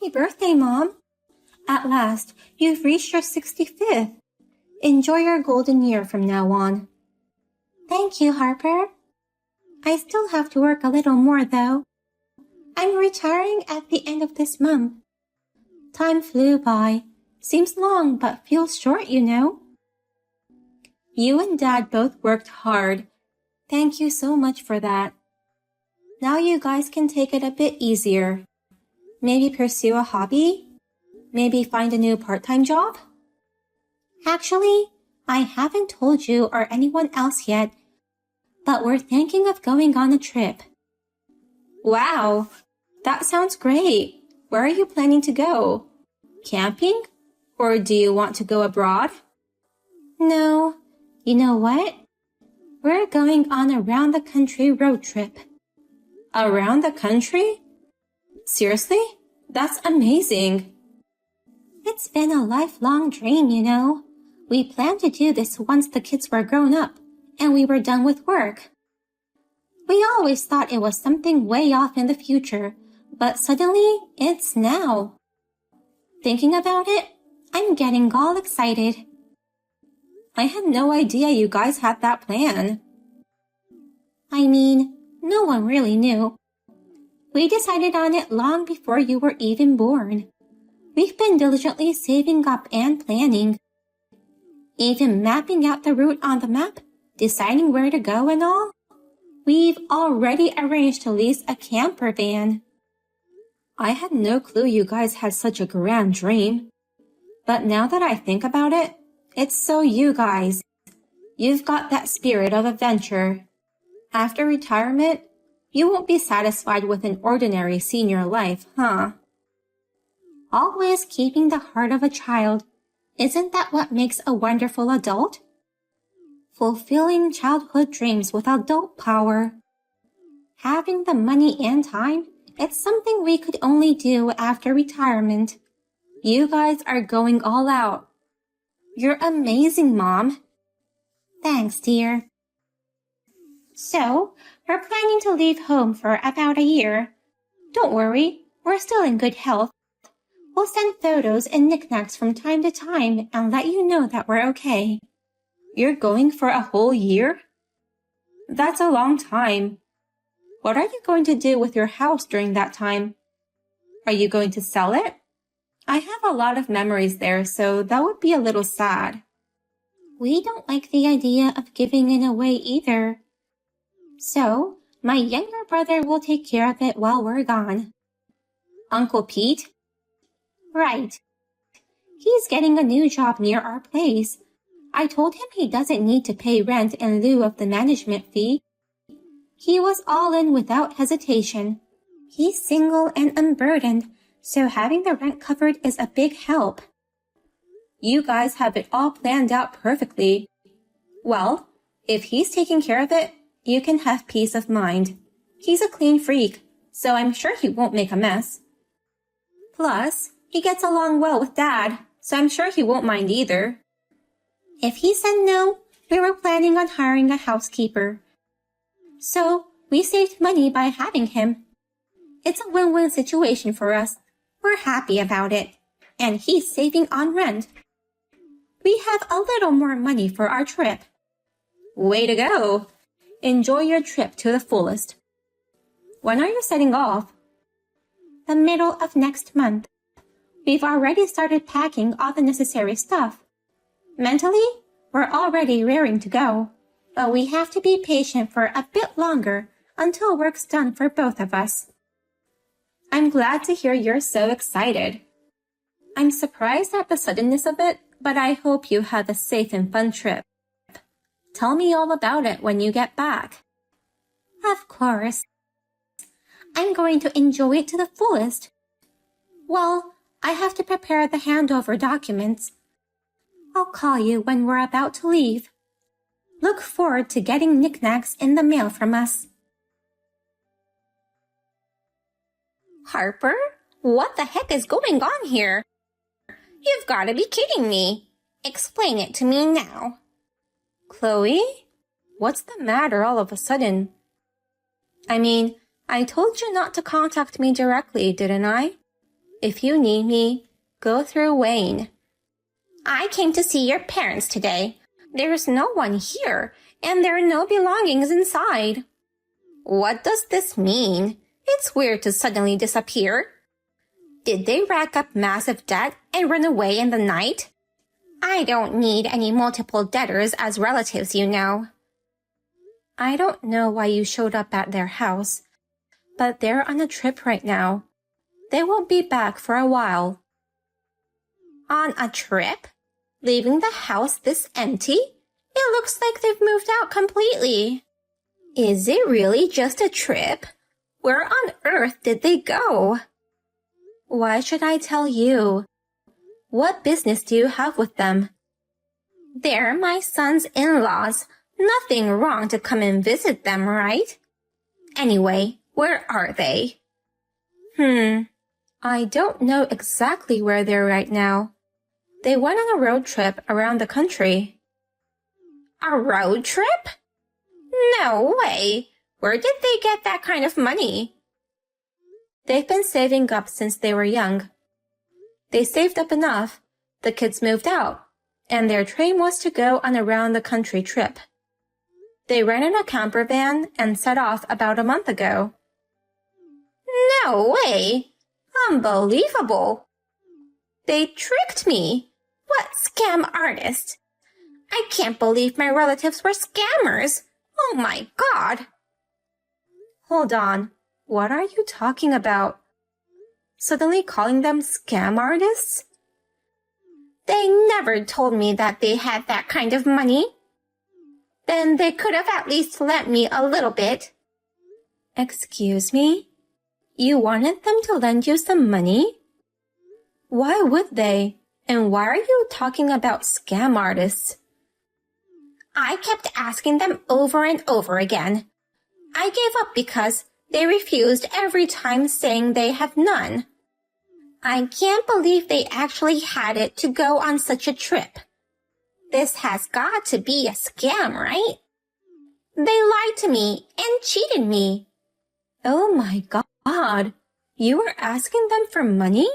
Happy birthday, Mom! At last, you've reached your 65th. Enjoy your golden year from now on. Thank you, Harper. I still have to work a little more, though. I'm retiring at the end of this month. Time flew by. Seems long, but feels short, you know. You and Dad both worked hard. Thank you so much for that. Now you guys can take it a bit easier. Maybe pursue a hobby? Maybe find a new part-time job? Actually, I haven't told you or anyone else yet, but we're thinking of going on a trip. Wow, that sounds great. Where are you planning to go? Camping? Or do you want to go abroad? No, you know what? We're going on a round-the-country road trip. Around the country? Seriously? That's amazing. It's been a lifelong dream, you know. We planned to do this once the kids were grown up and we were done with work. We always thought it was something way off in the future, but suddenly it's now. Thinking about it, I'm getting all excited. I had no idea you guys had that plan. I mean, no one really knew. We decided on it long before you were even born. We've been diligently saving up and planning. Even mapping out the route on the map, deciding where to go and all. We've already arranged to lease a camper van. I had no clue you guys had such a grand dream. But now that I think about it, it's so you guys. You've got that spirit of adventure. After retirement, you won't be satisfied with an ordinary senior life, huh? Always keeping the heart of a child. Isn't that what makes a wonderful adult? Fulfilling childhood dreams with adult power. Having the money and time, it's something we could only do after retirement. You guys are going all out. You're amazing, Mom. Thanks, dear. So, we're planning to leave home for about a year. Don't worry, we're still in good health. We'll send photos and knickknacks from time to time and let you know that we're okay. You're going for a whole year? That's a long time. What are you going to do with your house during that time? Are you going to sell it? I have a lot of memories there, so that would be a little sad. We don't like the idea of giving it away either. So, my younger brother will take care of it while we're gone. Uncle Pete? Right. He's getting a new job near our place. I told him he doesn't need to pay rent in lieu of the management fee. He was all in without hesitation. He's single and unburdened, so having the rent covered is a big help. You guys have it all planned out perfectly. Well, if he's taking care of it, you can have peace of mind. He's a clean freak, so I'm sure he won't make a mess. Plus, he gets along well with Dad, so I'm sure he won't mind either. If he said no, we were planning on hiring a housekeeper. So, we saved money by having him. It's a win-win situation for us. We're happy about it. And he's saving on rent. We have a little more money for our trip. Way to go! Enjoy your trip to the fullest. When are you setting off? The middle of next month. We've already started packing all the necessary stuff. Mentally, we're already raring to go, but we have to be patient for a bit longer until work's done for both of us. I'm glad to hear you're so excited. I'm surprised at the suddenness of it, but I hope you have a safe and fun trip. Tell me all about it when you get back. Of course. I'm going to enjoy it to the fullest. Well, I have to prepare the handover documents. I'll call you when we're about to leave. Look forward to getting knickknacks in the mail from us. Harper, what the heck is going on here? You've got to be kidding me. Explain it to me now. Chloe? What's the matter all of a sudden? I mean, I told you not to contact me directly, didn't I? If you need me, go through Wayne. I came to see your parents today. There's no one here, and there are no belongings inside. What does this mean? It's weird to suddenly disappear. Did they rack up massive debt and run away in the night? I don't need any multiple debtors as relatives, you know. I don't know why you showed up at their house, but they're on a trip right now. They won't be back for a while. On a trip? Leaving the house this empty? It looks like they've moved out completely. Is it really just a trip? Where on earth did they go? Why should I tell you? What business do you have with them? They're my son's in-laws. Nothing wrong to come and visit them, right? Anyway, where are they? I don't know exactly where they're right now. They went on a road trip around the country. A road trip? No way! Where did they get that kind of money? They've been saving up since they were young. They saved up enough, the kids moved out, and their dream was to go on a round-the-country trip. They rented a camper van and set off about a month ago. No way! Unbelievable! They tricked me! What scam artist? I can't believe my relatives were scammers! Oh my God! Hold on. What are you talking about? Suddenly calling them scam artists? They never told me that they had that kind of money. Then they could have at least lent me a little bit. Excuse me? You wanted them to lend you some money? Why would they? And why are you talking about scam artists? I kept asking them over and over again. I gave up because they refused every time, saying they have none. I can't believe they actually had it to go on such a trip. This has got to be a scam, right? They lied to me and cheated me. Oh my God. You were asking them for money?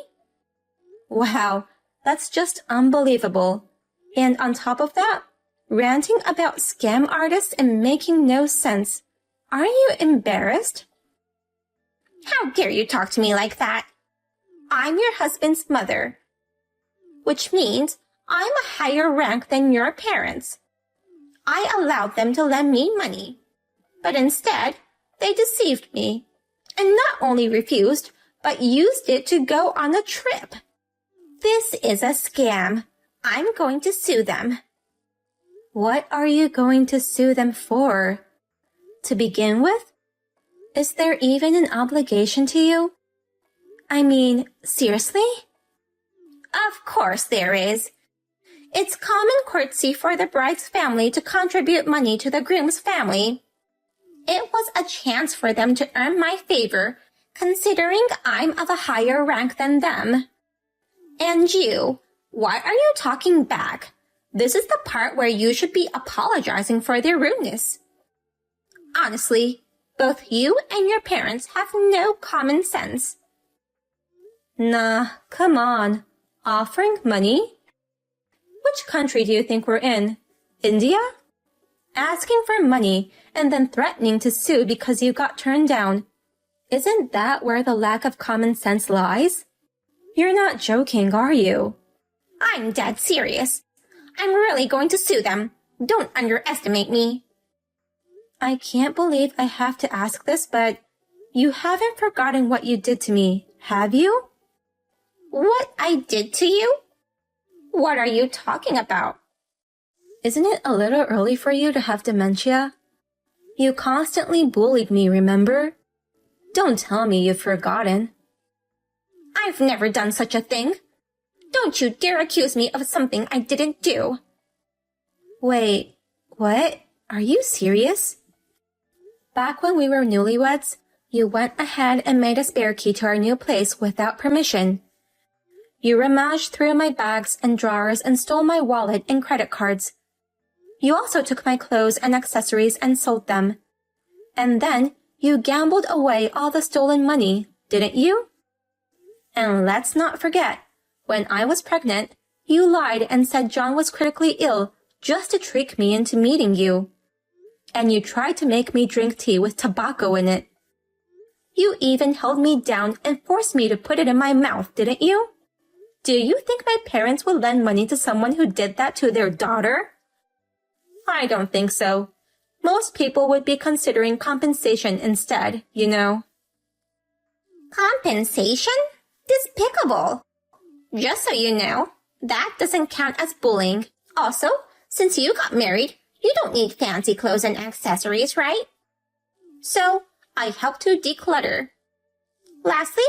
Wow, that's just unbelievable. And on top of that, ranting about scam artists and making no sense. Aren't you embarrassed? How dare you talk to me like that? I'm your husband's mother, which means I'm a higher rank than your parents. I allowed them to lend me money, but instead they deceived me and not only refused, but used it to go on a trip. This is a scam. I'm going to sue them. What are you going to sue them for? To begin with, is there even an obligation to you? I mean, seriously? Of course there is. It's common courtesy for the bride's family to contribute money to the groom's family. It was a chance for them to earn my favor, considering I'm of a higher rank than them. And you, why are you talking back? This is the part where you should be apologizing for their rudeness. Honestly, both you and your parents have no common sense. Nah, come on. Offering money? Which country do you think we're in? India? Asking for money and then threatening to sue because you got turned down. Isn't that where the lack of common sense lies? You're not joking, are you? I'm dead serious. I'm really going to sue them. Don't underestimate me. I can't believe I have to ask this, but you haven't forgotten what you did to me, have you? What I did to you? What are you talking about? Isn't it a little early for you to have dementia? You constantly bullied me, remember? Don't tell me you've forgotten. I've never done such a thing. Don't you dare accuse me of something I didn't do. Wait, what? Are you serious? Back when we were newlyweds, you went ahead and made a spare key to our new place without permission. You rummaged through my bags and drawers and stole my wallet and credit cards. You also took my clothes and accessories and sold them. And then you gambled away all the stolen money, didn't you? And let's not forget, when I was pregnant, you lied and said John was critically ill just to trick me into meeting you. And you tried to make me drink tea with tobacco in it. You even held me down and forced me to put it in my mouth, didn't you? Do you think my parents would lend money to someone who did that to their daughter? I don't think so. Most people would be considering compensation instead, you know. Compensation? Despicable. Just so you know, that doesn't count as bullying. Also, since you got married, you don't need fancy clothes and accessories, right? So, I helped to declutter. Lastly,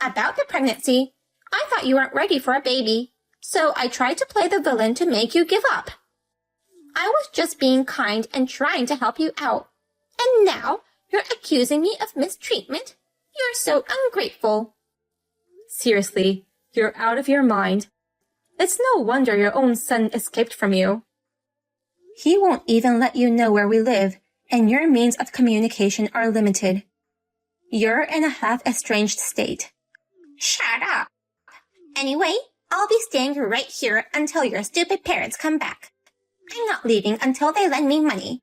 about the pregnancy, I thought you weren't ready for a baby, so I tried to play the villain to make you give up. I was just being kind and trying to help you out. And now, you're accusing me of mistreatment? You're so ungrateful. Seriously, you're out of your mind. It's no wonder your own son escaped from you. He won't even let you know where we live, and your means of communication are limited. You're in a half-estranged state. Shut up. Anyway, I'll be staying right here until your stupid parents come back. I'm not leaving until they lend me money.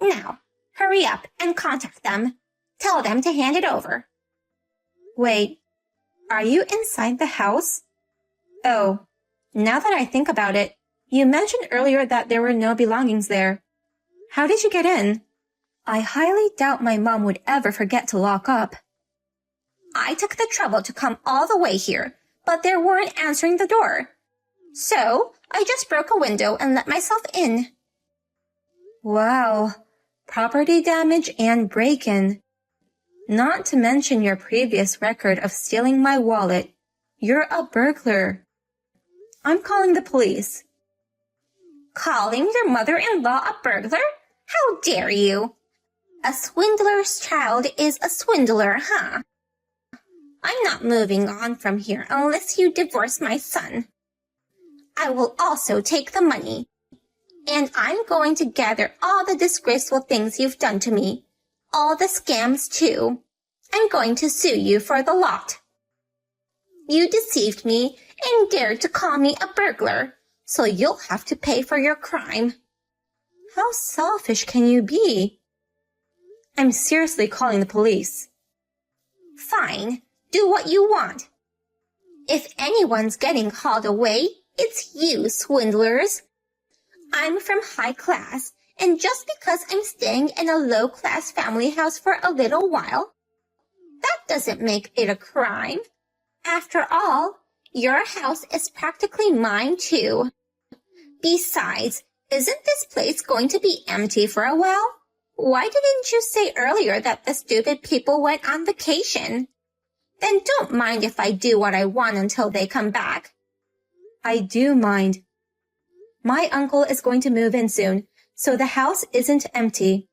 Now, hurry up and contact them. Tell them to hand it over. Wait, are you inside the house? Oh, now that I think about it, you mentioned earlier that there were no belongings there. How did you get in? I highly doubt my mom would ever forget to lock up. I took the trouble to come all the way here, but they weren't answering the door. So, I just broke a window and let myself in. Wow, property damage and break-in. Not to mention your previous record of stealing my wallet. You're a burglar. I'm calling the police. Calling your mother-in-law a burglar? How dare you? A swindler's child is a swindler, huh? I'm not moving on from here unless you divorce my son. I will also take the money. And I'm going to gather all the disgraceful things you've done to me. All the scams, too. I'm going to sue you for the lot. You deceived me and dared to call me a burglar, so you'll have to pay for your crime. How selfish can you be? I'm seriously calling the police. Fine, do what you want. If anyone's getting hauled away, it's you, swindlers. I'm from high class, and just because I'm staying in a low-class family house for a little while, that doesn't make it a crime. After all, your house is practically mine too. Besides, isn't this place going to be empty for a while? Why didn't you say earlier that the stupid people went on vacation? Then don't mind if I do what I want until they come back. I do mind. My uncle is going to move in soon, so the house isn't empty.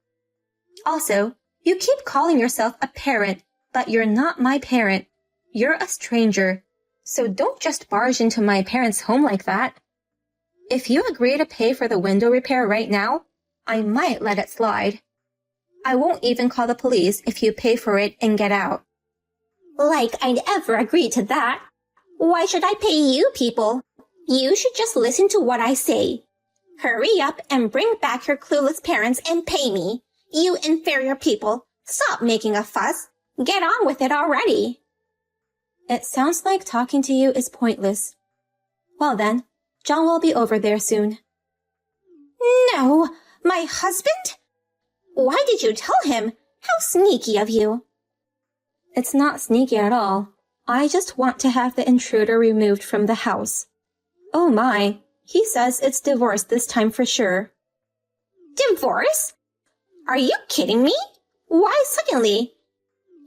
Also, you keep calling yourself a parent, but you're not my parent. You're a stranger, so don't just barge into my parents' home like that. If you agree to pay for the window repair right now, I might let it slide. I won't even call the police if you pay for it and get out. Like I'd ever agree to that. Why should I pay you people? You should just listen to what I say. Hurry up and bring back your clueless parents and pay me. You inferior people, stop making a fuss. Get on with it already. It sounds like talking to you is pointless. Well then, John will be over there soon. No, my husband? Why did you tell him? How sneaky of you. It's not sneaky at all. I just want to have the intruder removed from the house. Oh my, he says it's divorce this time for sure. Divorce? Are you kidding me? Why suddenly?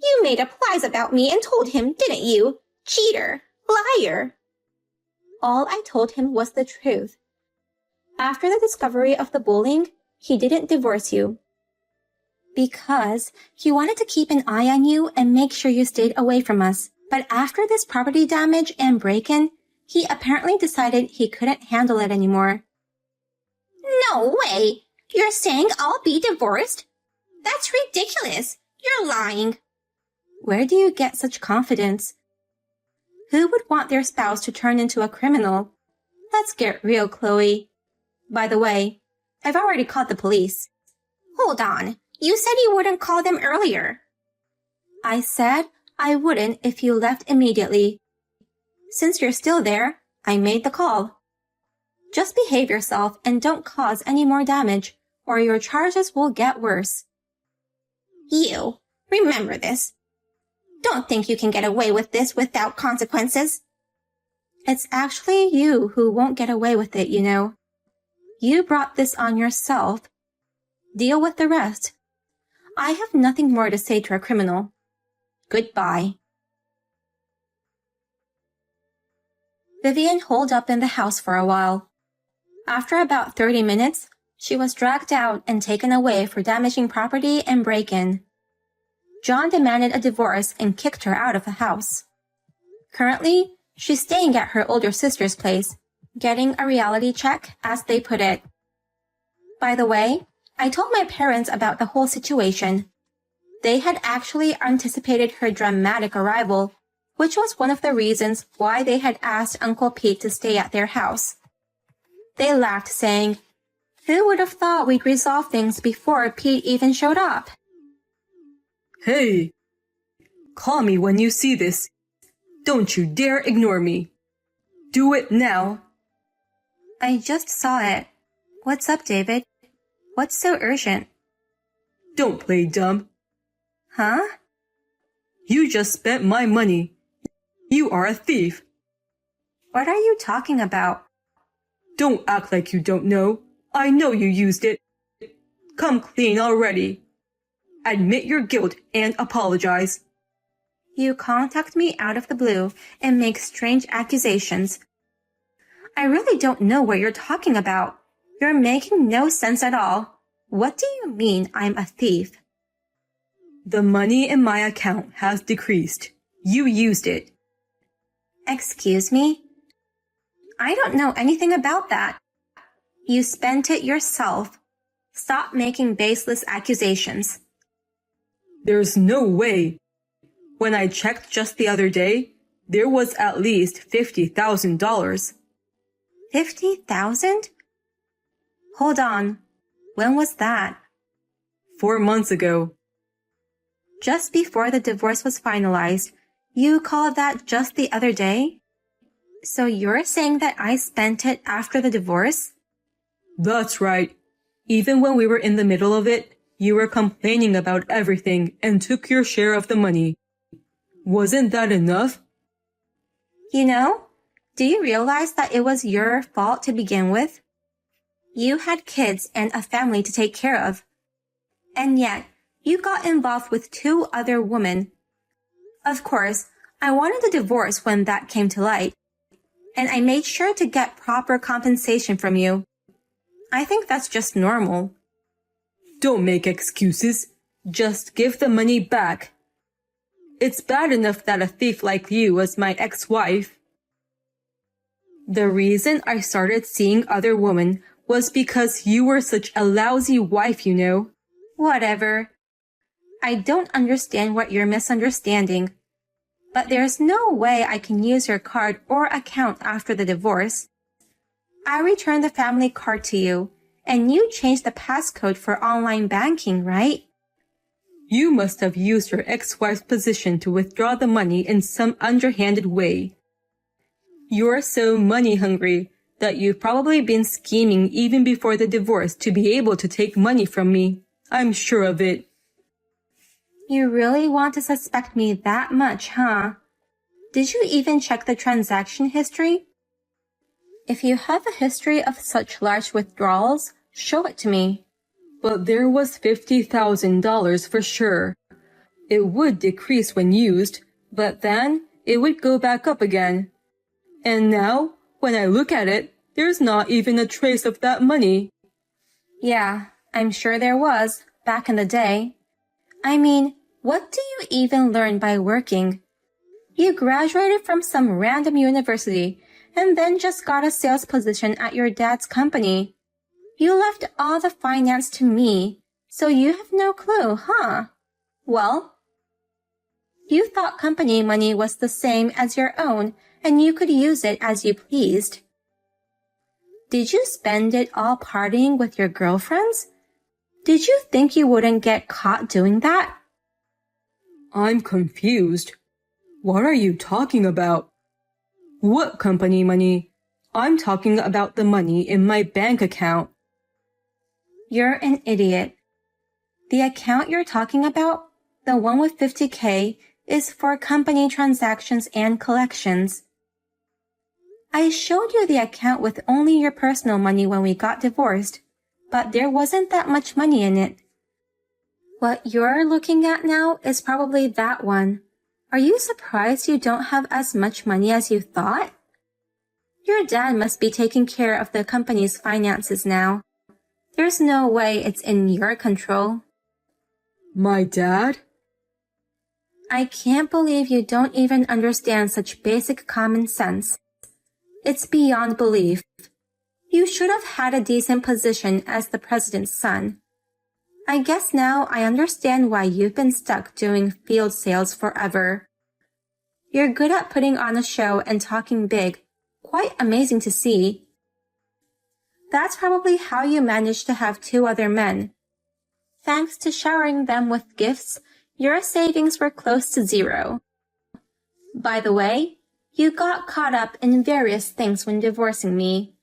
You made up lies about me and told him, didn't you? Cheater, liar. All I told him was the truth. After the discovery of the bullying, he didn't divorce you. Because he wanted to keep an eye on you and make sure you stayed away from us. But after this property damage and break-in, he apparently decided he couldn't handle it anymore. No way! You're saying I'll be divorced? That's ridiculous. You're lying. Where do you get such confidence? Who would want their spouse to turn into a criminal? Let's get real, Chloe. By the way, I've already called the police. Hold on. You said you wouldn't call them earlier. I said I wouldn't if you left immediately. Since you're still there, I made the call. Just behave yourself and don't cause any more damage, or your charges will get worse. You, remember this. Don't think you can get away with this without consequences. It's actually you who won't get away with it, you know. You brought this on yourself. Deal with the rest. I have nothing more to say to a criminal. Goodbye. Vivian holed up in the house for a while. After about 30 minutes, she was dragged out and taken away for damaging property and break-in. John demanded a divorce and kicked her out of the house. Currently, she's staying at her older sister's place, getting a reality check, as they put it. By the way, I told my parents about the whole situation. They had actually anticipated her dramatic arrival, which was one of the reasons why they had asked Uncle Pete to stay at their house. They laughed, saying, "Who would have thought we'd resolve things before Pete even showed up?" Hey! Call me when you see this. Don't you dare ignore me. Do it now. I just saw it. What's up, David? What's so urgent? Don't play dumb. Huh? You just spent my money. You are a thief. What are you talking about? Don't act like you don't know. I know you used it. Come clean already. Admit your guilt and apologize. You contact me out of the blue and make strange accusations. I really don't know what you're talking about. You're making no sense at all. What do you mean I'm a thief? The money in my account has decreased. You used it. Excuse me? I don't know anything about that. You spent it yourself. Stop making baseless accusations. There's no way. When I checked just the other day, there was at least $50,000. 50,000? Hold on. When was that? 4 months ago. Just before the divorce was finalized. You called that just the other day? So you're saying that I spent it after the divorce? That's right. Even when we were in the middle of it, you were complaining about everything and took your share of the money. Wasn't that enough? You know, do you realize that it was your fault to begin with? You had kids and a family to take care of. And yet, you got involved with 2 other women. Of course, I wanted a divorce when that came to light. And I made sure to get proper compensation from you. I think that's just normal. Don't make excuses. Just give the money back. It's bad enough that a thief like you was my ex-wife. The reason I started seeing other women was because you were such a lousy wife, you know. Whatever. I don't understand what you're misunderstanding. But there's no way I can use your card or account after the divorce. I returned the family card to you, and you changed the passcode for online banking, right? You must have used your ex-wife's position to withdraw the money in some underhanded way. You're so money-hungry that you've probably been scheming even before the divorce to be able to take money from me. I'm sure of it. You really want to suspect me that much, huh? Did you even check the transaction history? If you have a history of such large withdrawals, show it to me. But there was $50,000 for sure. It would decrease when used, but then it would go back up again. And now, when I look at it, there's not even a trace of that money. Yeah, I'm sure there was, back in the day. I mean, what do you even learn by working? You graduated from some random university and then just got a sales position at your dad's company. You left all the finance to me, so you have no clue, huh? Well, You thought company money was the same as your own and you could use it as you pleased. Did you spend it all partying with your girlfriends? Did you think you wouldn't get caught doing that? I'm confused. What are you talking about? What company money? I'm talking about the money in my bank account. You're an idiot. The account you're talking about, the one with $50K, is for company transactions and collections. I showed you the account with only your personal money when we got divorced, but there wasn't that much money in it. What you're looking at now is probably that one. Are you surprised you don't have as much money as you thought? Your dad must be taking care of the company's finances now. There's no way it's in your control. My dad? I can't believe you don't even understand such basic common sense. It's beyond belief. You should have had a decent position as the president's son. I guess now I understand why you've been stuck doing field sales forever. You're good at putting on a show and talking big. Quite amazing to see. That's probably how you managed to have 2 other men. Thanks to showering them with gifts, your savings were close to zero. By the way, you got caught up in various things when divorcing me.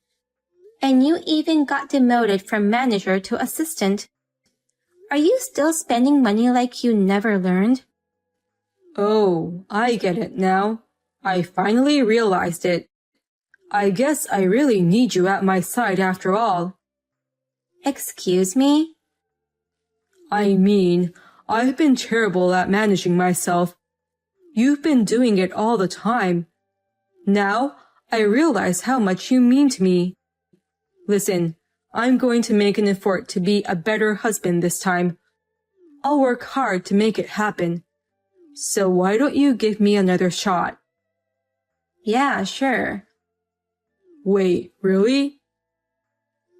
And you even got demoted from manager to assistant. Are you still spending money like you never learned? Oh, I get it now. I finally realized it. I guess I really need you at my side after all. Excuse me? I mean, I've been terrible at managing myself. You've been doing it all the time. Now, I realize how much you mean to me. Listen, I'm going to make an effort to be a better husband this time. I'll work hard to make it happen. So why don't you give me another shot? Yeah, sure. Wait, really?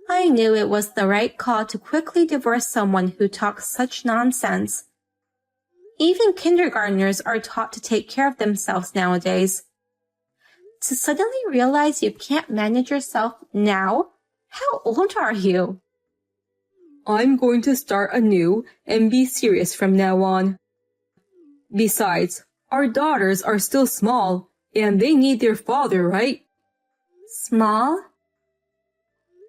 I knew it was the right call to quickly divorce someone who talks such nonsense. Even kindergartners are taught to take care of themselves nowadays. To suddenly realize you can't manage yourself now? How old are you? I'm going to start anew and be serious from now on. Besides, our daughters are still small, and they need their father, right? Small?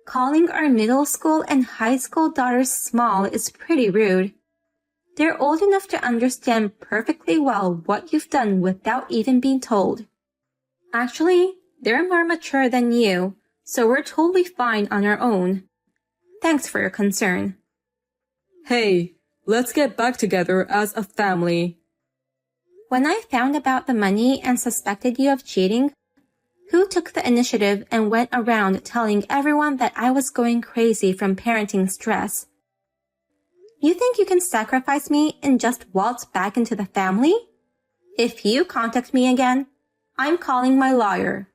Calling our middle school and high school daughters small is pretty rude. They're old enough to understand perfectly well what you've done without even being told. Actually, they're more mature than you, so we're totally fine on our own. Thanks for your concern. Hey, let's get back together as a family. When I found about the money and suspected you of cheating, who took the initiative and went around telling everyone that I was going crazy from parenting stress? You think you can sacrifice me and just waltz back into the family? If you contact me again, I'm calling my lawyer.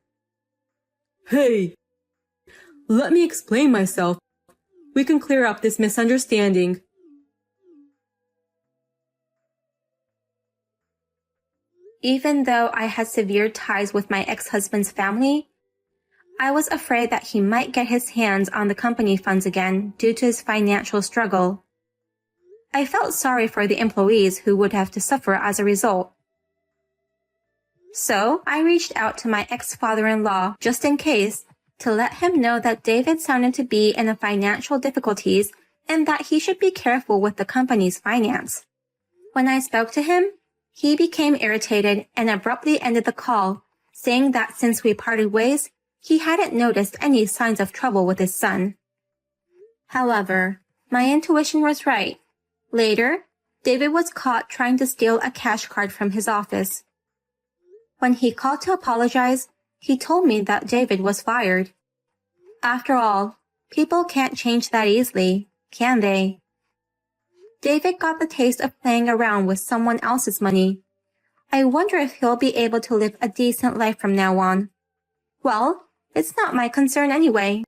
Hey, let me explain myself. We can clear up this misunderstanding. Even though I had severe ties with my ex-husband's family, I was afraid that he might get his hands on the company funds again due to his financial struggle. I felt sorry for the employees who would have to suffer as a result. So I reached out to my ex-father-in-law just in case to let him know that David sounded to be in financial difficulties and that he should be careful with the company's finance. When I spoke to him, he became irritated and abruptly ended the call, saying that since we parted ways, he hadn't noticed any signs of trouble with his son. However, my intuition was right. Later, David was caught trying to steal a cash card from his office. When he called to apologize, he told me that David was fired. After all, people can't change that easily, can they? David got the taste of playing around with someone else's money. I wonder if he'll be able to live a decent life from now on. Well, it's not my concern anyway.